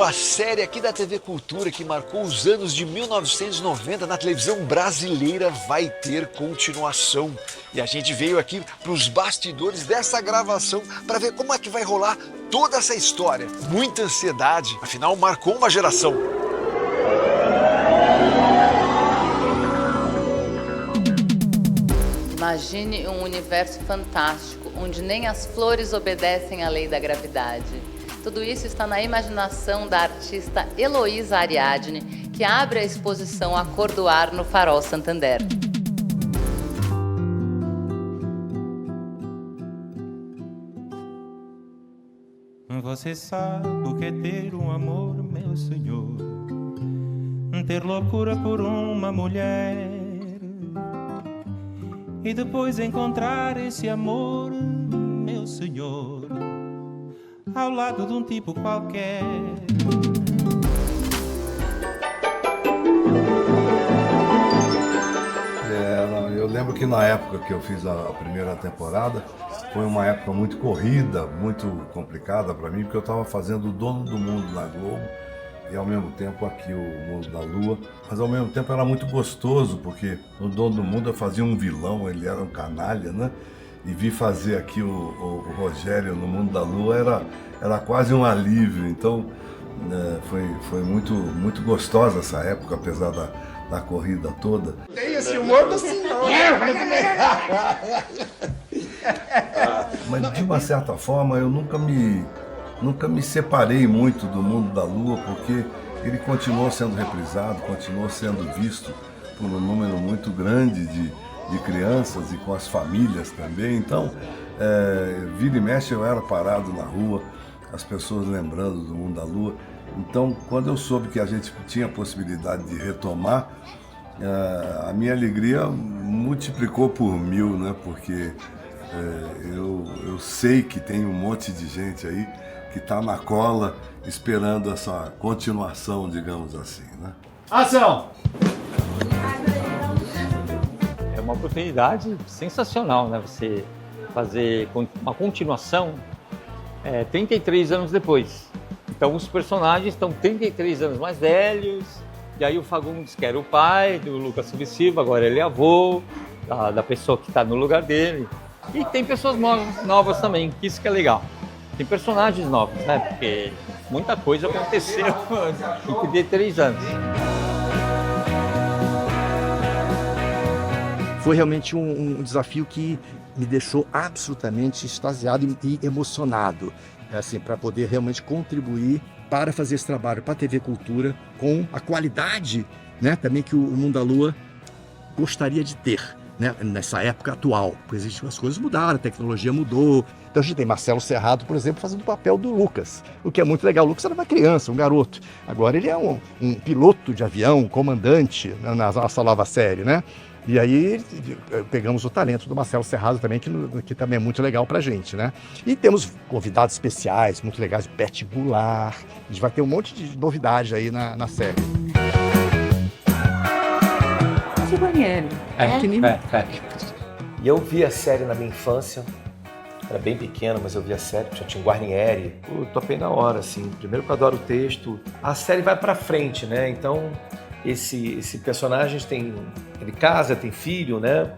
Brasil, a série aqui da TV Cultura que marcou os anos de 1990 na televisão brasileira vai ter continuação. E a gente veio aqui para os bastidores dessa gravação para ver como é que vai rolar toda essa história. Muita ansiedade, afinal marcou uma geração. Imagine um universo fantástico, onde nem as flores obedecem à lei da gravidade. Tudo isso está na imaginação da artista Heloísa Ariadne, que abre a exposição A Cor do Ar no Farol Santander. Você sabe o que é ter um amor, meu senhor, ter loucura por uma mulher e depois encontrar esse amor, meu senhor, ao lado de um tipo qualquer. Eu lembro que na época que eu fiz a primeira temporada, foi uma época muito corrida, muito complicada para mim, porque eu estava fazendo o Dono do Mundo na Globo e ao mesmo tempo aqui o Mundo da Lua. Mas ao mesmo tempo era muito gostoso, porque no Dono do Mundo eu fazia um vilão, ele era um canalha, né? E vi fazer aqui o Rogério no Mundo da Lua era quase um alívio. Então foi muito gostosa essa época, apesar da corrida toda. Tem esse humor do senhor. Mas de uma certa forma eu nunca me separei muito do Mundo da Lua, porque ele continuou sendo reprisado, continuou sendo visto por um número muito grande de crianças e com as famílias também. Então, vira e mexe eu era parado na rua, as pessoas lembrando do Mundo da Lua. Então, quando eu soube que a gente tinha a possibilidade de retomar, a minha alegria multiplicou por 1000, né? Porque eu sei que tem um monte de gente aí que está na cola esperando essa continuação, digamos assim, né? Ação! É uma oportunidade sensacional, né? Você fazer uma continuação 33 anos depois. Então os personagens estão 33 anos mais velhos, e aí o Fagundes, que era o pai do Lucas Silva, agora ele é avô da pessoa que está no lugar dele. E tem pessoas novas também, que isso que é legal. Tem personagens novos, né? Porque muita coisa aconteceu em 33 anos. Foi realmente um desafio que me deixou absolutamente extasiado e emocionado, assim, para poder realmente contribuir para fazer esse trabalho para a TV Cultura com a qualidade, né, também que o Mundo da Lua gostaria de ter, né, nessa época atual. Pois as coisas mudaram, a tecnologia mudou. Então a gente tem Marcelo Serrado, por exemplo, fazendo o papel do Lucas, o que é muito legal. O Lucas era uma criança, um garoto. Agora ele é um piloto de avião, um comandante na nossa nova série, né? E aí pegamos o talento do Marcelo Serrado também, que também é muito legal pra gente, né? E temos convidados especiais, muito legais, Beth Goulart. A gente vai ter um monte de novidade aí na série. Guarnieri. E eu vi a série na minha infância, era bem pequeno, mas eu vi a série, já tinha um Guarnieri. Eu topei na hora, assim, primeiro que eu adoro o texto. A série vai pra frente, né? Então esse personagem ele casa, tem filho, né?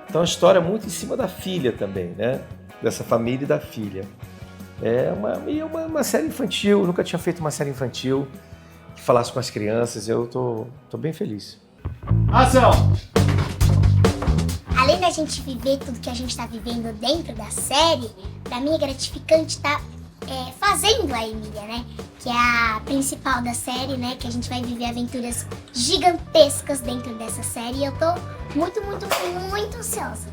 Então a história é muito em cima da filha também, né? Dessa família e da filha. É uma série infantil, eu nunca tinha feito uma série infantil que falasse com as crianças, eu tô bem feliz. Ação! Além da gente viver tudo que a gente está vivendo dentro da série, pra mim é gratificante estar fazendo a Emília, né? Que é a principal da série, né? Que a gente vai viver aventuras gigantescas dentro dessa série e eu tô muito ansiosa.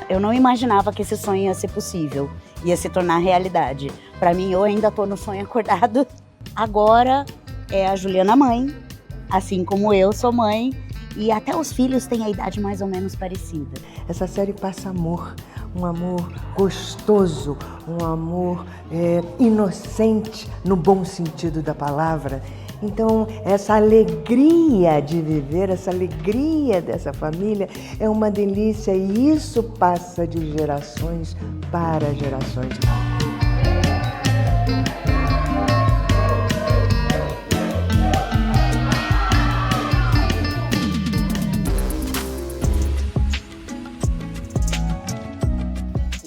Eu não imaginava que esse sonho ia ser possível, ia se tornar realidade. Para mim, eu ainda tô no sonho acordado. Agora é a Juliana mãe, assim como eu sou mãe, e até os filhos têm a idade mais ou menos parecida. Essa série passa amor, um amor gostoso, um amor inocente, no bom sentido da palavra. Então, essa alegria de viver, essa alegria dessa família é uma delícia e isso passa de gerações para gerações.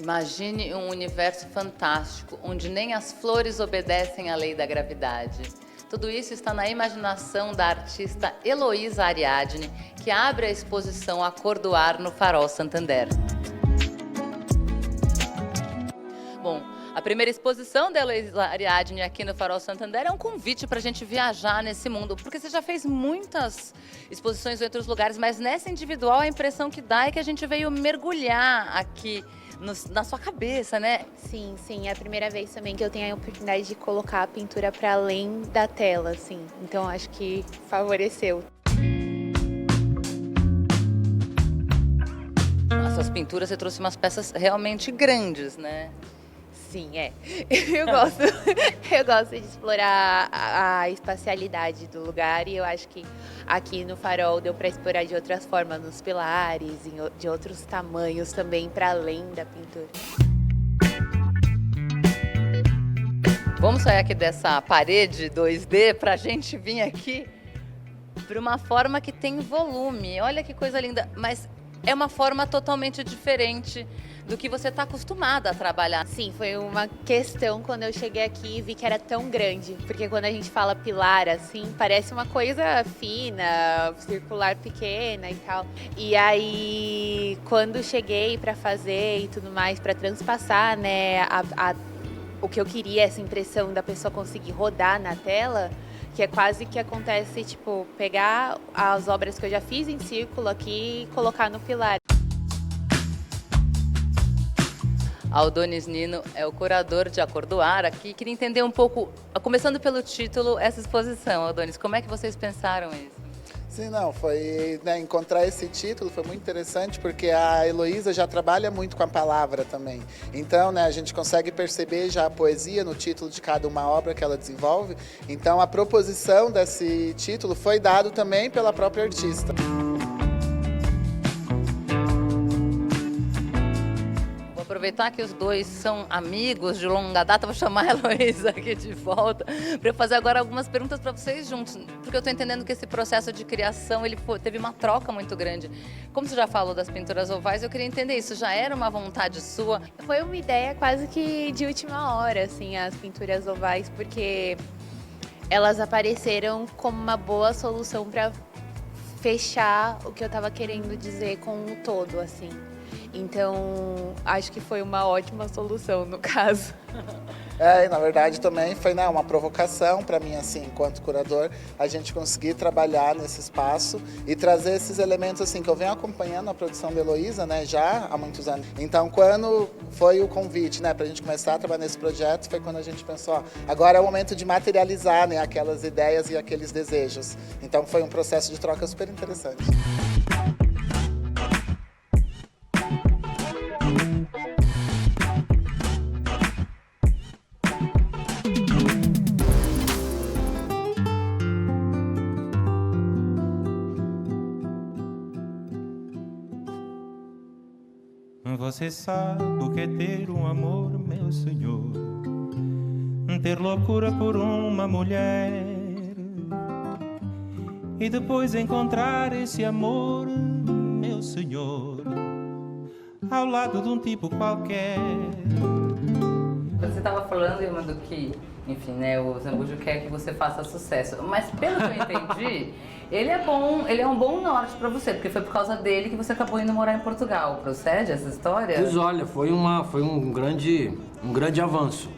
Imagine um universo fantástico, onde nem as flores obedecem à lei da gravidade. Tudo isso está na imaginação da artista Heloísa Ariadne, que abre a exposição A Cor do Ar no Farol Santander. Bom, a primeira exposição da Heloísa Ariadne aqui no Farol Santander é um convite para a gente viajar nesse mundo, porque você já fez muitas exposições em outros lugares, mas nessa individual a impressão que dá é que a gente veio mergulhar aqui na sua cabeça, né? Sim, sim. É a primeira vez também que eu tenho a oportunidade de colocar a pintura para além da tela, assim. Então acho que favoreceu. As suas pinturas, você trouxe umas peças realmente grandes, né? Sim, é. Eu gosto de explorar a espacialidade do lugar e eu acho que aqui no Farol deu para explorar de outras formas, nos pilares, de outros tamanhos também, para além da pintura. Vamos sair aqui dessa parede 2D para a gente vir aqui para uma forma que tem volume. Olha que coisa linda, mas é uma forma totalmente diferente do que você está acostumada a trabalhar. Sim, foi uma questão quando eu cheguei aqui e vi que era tão grande. Porque quando a gente fala pilar, assim, parece uma coisa fina, circular pequena e tal. E aí, quando cheguei para fazer e tudo mais, para transpassar, né, o que eu queria, essa impressão da pessoa conseguir rodar na tela, que é quase que acontece, tipo, pegar as obras que eu já fiz em círculo aqui e colocar no pilar. Aldonis Nino é o curador de A Cor do Ar aqui. Queria entender um pouco, começando pelo título, essa exposição, Aldonis, como é que vocês pensaram isso? Sim, não, foi, né, encontrar esse título foi muito interessante porque a Heloísa já trabalha muito com a palavra também. Então, né, a gente consegue perceber já a poesia no título de cada uma obra que ela desenvolve. Então, a proposição desse título foi dado também pela própria artista. Aproveitar que os dois são amigos de longa data, vou chamar a Heloísa aqui de volta para eu fazer agora algumas perguntas para vocês juntos, porque eu estou entendendo que esse processo de criação teve uma troca muito grande. Como você já falou das pinturas ovais, eu queria entender isso, já era uma vontade sua? Foi uma ideia quase que de última hora, assim, as pinturas ovais, porque elas apareceram como uma boa solução para fechar o que eu estava querendo dizer com o todo, assim. Então, acho que foi uma ótima solução no caso. E na verdade também foi, né, uma provocação para mim, assim, enquanto curador, a gente conseguir trabalhar nesse espaço e trazer esses elementos, assim, que eu venho acompanhando a produção da Heloísa, né, já há muitos anos. Então, quando foi o convite, né, para a gente começar a trabalhar nesse projeto, foi quando a gente pensou, ó, agora é o momento de materializar, né, aquelas ideias e aqueles desejos. Então, foi um processo de troca super interessante. Você sabe o que é ter um amor, meu senhor, ter loucura por uma mulher e depois encontrar esse amor, meu senhor, ao lado de um tipo qualquer. Você estava falando, Ilma, do que, enfim, né, o Zambujo quer que você faça sucesso, mas pelo que eu entendi, ele é um bom norte para você, porque foi por causa dele que você acabou indo morar em Portugal. Procede essa história? Pois olha, foi um grande avanço.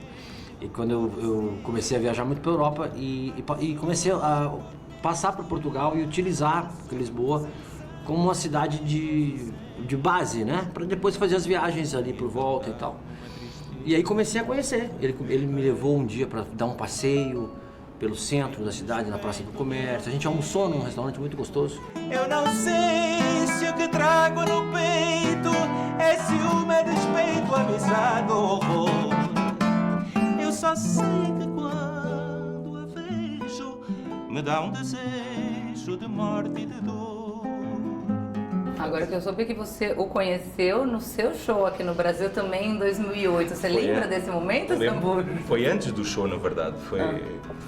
E quando eu comecei a viajar muito para a Europa e comecei a passar para Portugal e utilizar Lisboa como uma cidade de base, né? Para depois fazer as viagens ali por volta e tal. E aí comecei a conhecer. Ele me levou um dia para dar um passeio pelo centro da cidade, na Praça do Comércio. A gente almoçou num restaurante muito gostoso. Eu não sei se o que trago no peito é ciúme, é despeito, amizade ou horror. Eu só sei que quando a vejo me dá um desejo de morte e de dor. Agora que eu soube que você o conheceu no seu show aqui no Brasil também em 2008. Você lembra desse momento, Zambujo? Foi antes do show, na verdade.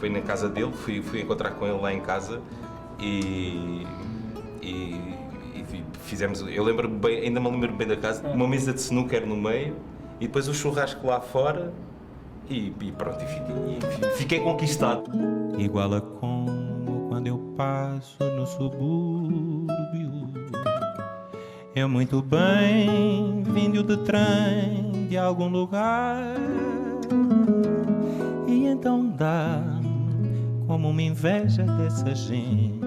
Foi na casa dele, fui encontrar com ele lá em casa e fizemos... Eu lembro bem, ainda me lembro bem da casa, uma mesa de snooker no meio e depois o churrasco lá fora e pronto, e fiquei conquistado. Igual a como quando eu passo no subúrbio, eu muito bem vindo de trem de algum lugar, e então dá como uma inveja dessa gente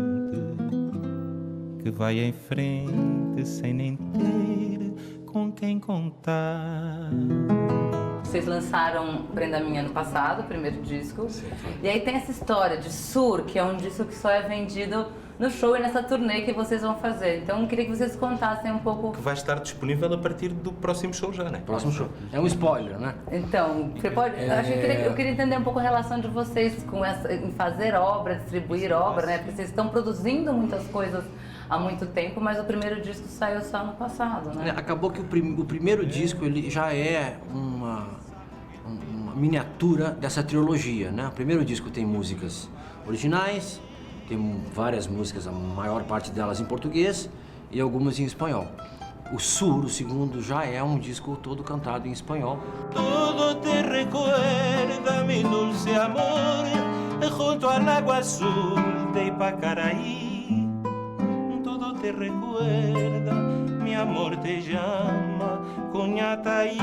que vai em frente sem nem ter com quem contar. Vocês lançaram Prenda Minha ano passado, o primeiro disco. Sim. E aí tem essa história de Sur, que é um disco que só é vendido no show e nessa turnê que vocês vão fazer. Então eu queria que vocês contassem um pouco... Que vai estar disponível a partir do próximo show já, né? Próximo show. É um spoiler, né? Então, você pode... Eu queria entender um pouco a relação de vocês com em fazer obra, distribuir obra, né? Porque vocês estão produzindo muitas coisas há muito tempo, mas o primeiro disco saiu só no passado, né? Acabou que o primeiro disco ele já é uma miniatura dessa trilogia, né? O primeiro disco tem músicas originais, tem várias músicas, a maior parte delas em português e algumas em espanhol. O Sur, o segundo, já é um disco todo cantado em espanhol. Tudo te recuerda, mi dulce amor, junto al agua azul de Ipacaraí. Tudo te recuerda, mi amor te llama, Cunhataí.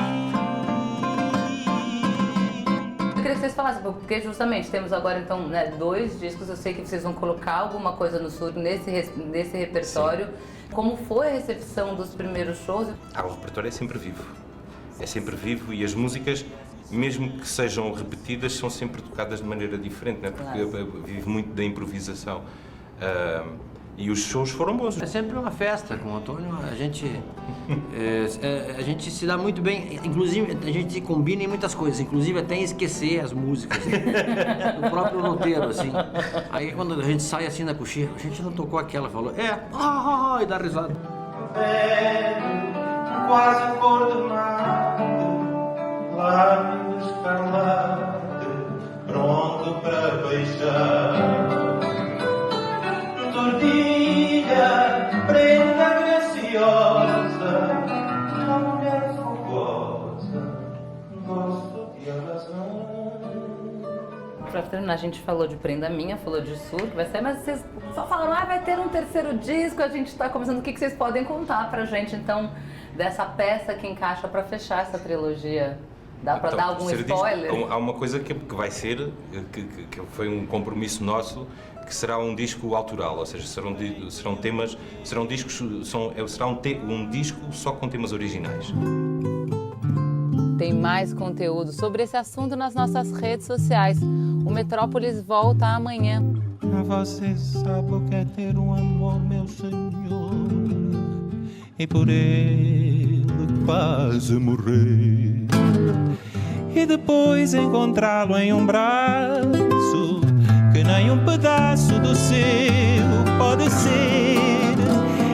Eu queria que vocês falassem, porque justamente temos agora então, né, 2 discos, eu sei que vocês vão colocar alguma coisa no Sur nesse repertório. Sim. Como foi a recepção dos primeiros shows? O repertório é sempre vivo. É sempre vivo e as músicas, mesmo que sejam repetidas, são sempre tocadas de maneira diferente, né? Porque eu vivo muito da improvisação. E os shows foram bons. É sempre uma festa com o Antônio, a gente se dá muito bem, inclusive a gente combina em muitas coisas, inclusive até em esquecer as músicas, do próprio roteiro, assim. Aí quando a gente sai assim na coxinha, a gente não tocou aquela, falou, e dá risada. Quase coordenado, lábios escarlate, pronto para beijar. Tordilha, prenda graciosa, uma mulher fogosa, gosto de razão. Pra terminar, a gente falou de Prenda Minha, falou de Sur, que vai ser, mas vocês só falaram, vai ter um terceiro disco, a gente tá começando, o que vocês podem contar pra gente, então, dessa peça que encaixa pra fechar essa trilogia? Dá pra dar algum spoiler? Há uma coisa que vai ser, que foi um compromisso nosso, que será um disco autoral, ou seja, será um disco só com temas originais. Tem mais conteúdo sobre esse assunto nas nossas redes sociais. O Metrópolis volta amanhã. Você sabe o que é ter um amor, meu senhor, e por ele quase morrer. E depois encontrá-lo em um braço que nem um pedaço do seu pode ser.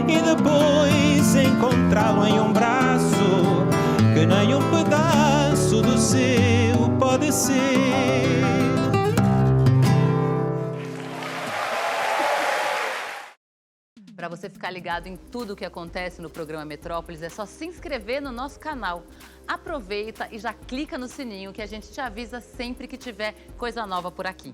E depois encontrá-lo em um braço que nem um pedaço do seu pode ser. Para você ficar ligado em tudo o que acontece no programa Metrópolis, é só se inscrever no nosso canal. Aproveita e já clica no sininho que a gente te avisa sempre que tiver coisa nova por aqui.